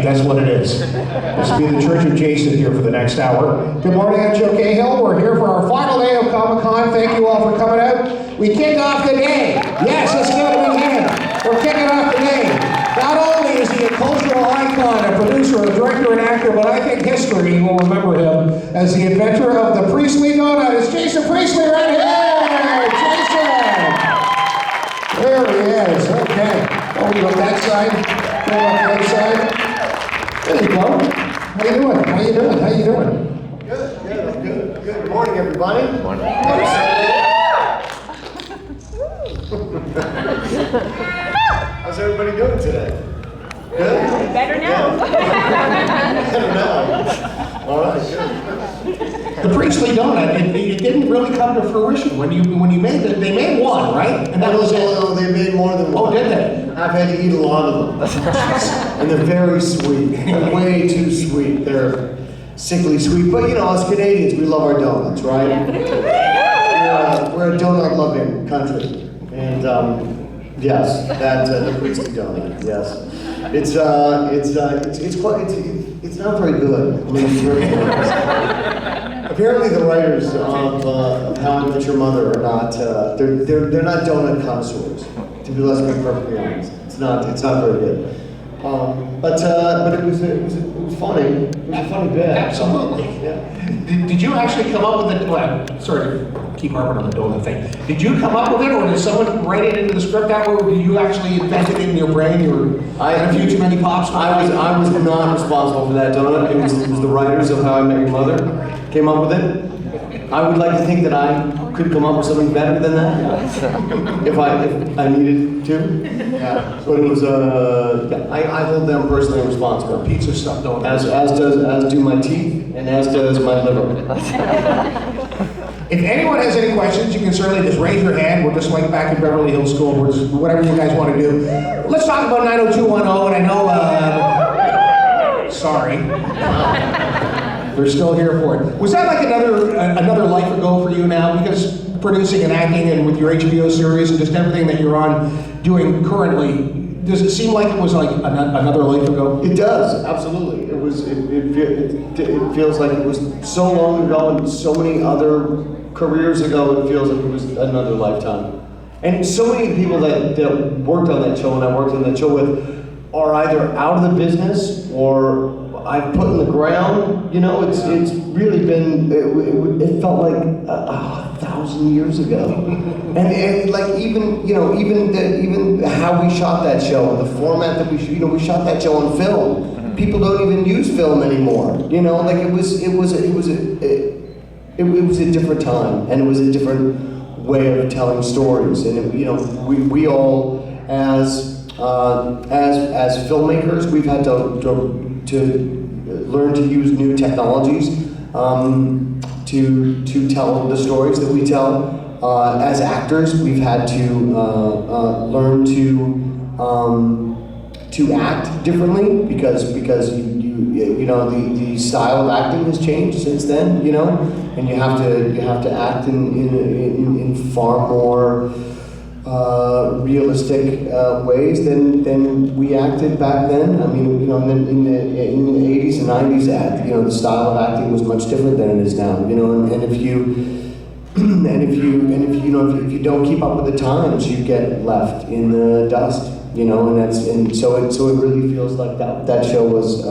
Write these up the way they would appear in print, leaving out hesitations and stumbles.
that's what it is. This will be the Church of Jason here for the next hour. Good morning, I'm Joe Cahill. We're here for our final day of Comic-Con. Thank you all for coming out. We kick off the day. Yes, let's give it again. We're kicking off the day. Not only is he a cultural icon, a producer, a director, and actor, but I think history will remember him as the inventor of the Priestley donut. It's Jason Priestley right here! Jason! There he is, okay. Oh, we go that side, go on the other side. There you go. How you doing? How you doing? How you doing? Good. Good morning, everybody. Good morning. How's everybody doing today? Good? Better now. Better now. All right, good. The Priestley donut, it didn't really come to fruition when you made it. They made one, right? And that was it. Oh, they made more than one. Oh, did they? I've had to eat a lot of them. And they're very sweet. They're way too sweet. They're sickly sweet. But you know, us Canadians, we love our donuts, right? We're a donut-loving country. And yes, that the Priestley donut. Yes, it's not very good. I mean, it's very good. Apparently, the writers of How I Met Your Mother are not. They're not donut connoisseurs. To be let's be perfectly honest, it's not very good. But it was funny. It was a funny bit. Absolutely. Yeah. Did you actually come up with it? Well, sorry to keep harping on the donut thing. Did you come up with it, or did someone write it into the script that way, or did you actually invent it in your brain? I had a few too many pops. I was not responsible for that donut. It was the writers of How I Met Your Mother came up with it. I would like to think that I could come up with something better than that if I needed to. Yeah. But it was I hold them personally responsible. Pizza stuff, don't As do my teeth and as does my liver. If anyone has any questions, you can certainly just raise your hand. We're just like back in Beverly Hills School. We're just whatever you guys want to do. Let's talk about 90210, and I know. Sorry. They're still here for it. Was that like another life ago for you now? Because producing and acting and with your HBO series and just everything that you're doing currently, does it seem like it was like another life ago? It does, absolutely. It feels like it was so long ago and so many other careers ago, it feels like it was another lifetime. And so many people that worked on that show and I worked on that show with are either out of the business or I've put in the ground. You know, it's really been, it felt like 1,000 years ago. and like even how we shot that show, the format that we shot that show on film. People don't even use film anymore. You know, like it was a different time, and it was a different way of telling stories. And we all as filmmakers, we've had to learn to use new technologies to tell the stories that we tell. As actors, we've had to learn to act differently because the style of acting has changed since then, and you have to act in far more realistic ways than we acted back then. I mean, in the 80s and 90s, the style of acting was much different than it is now. And if you don't keep up with the times, you get left in the dust. And so it really feels like that show was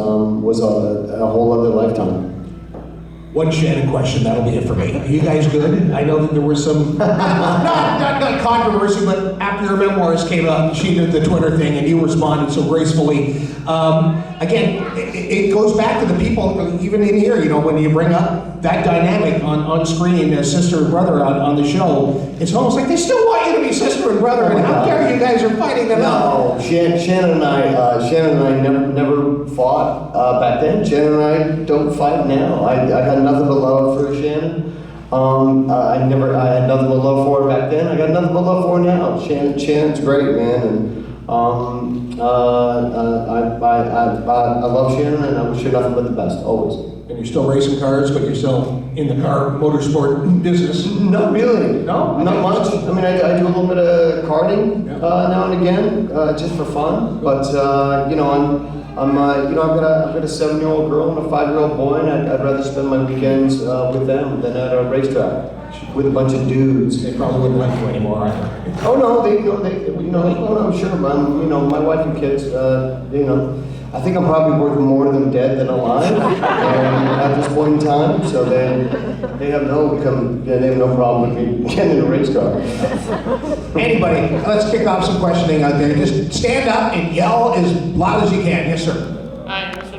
a whole other lifetime. One Shannon question, that'll be it for me. Are you guys good? I know that there was some, not controversy, but after your memoirs came out, she did the Twitter thing and you responded so gracefully. Again, it goes back to the people, even in here, when you bring up that dynamic on screen as sister and brother on the show, it's almost like they still want you to be sister and brother, and how dare you guys are fighting them out. No, Shannon and I never fought back then. Shannon and I don't fight now. I got nothing but love for Shannon. I had nothing but love for her back then. I got nothing but love for her now. Shannon's great, man, and I love Shannon, and I wish her nothing but the best, always. And you're still racing cars, but you're still in the car motorsport business? Not really. No? Not much. I mean, I do a little bit of karting now and again, just for fun. But You know, I've got a 7-year-old girl and a 5-year-old boy, and I'd rather spend my weekends with them than at a racetrack with a bunch of dudes. They probably wouldn't let you anymore either. Oh no, oh no, sure, my wife and kids, I think I'm probably worth more to them dead than alive at this point in time. So they have no problem with me getting in a race car. Anybody, let's kick off some questioning out there. Just stand up and yell as loud as you can. Yes, sir. Hi, Mr.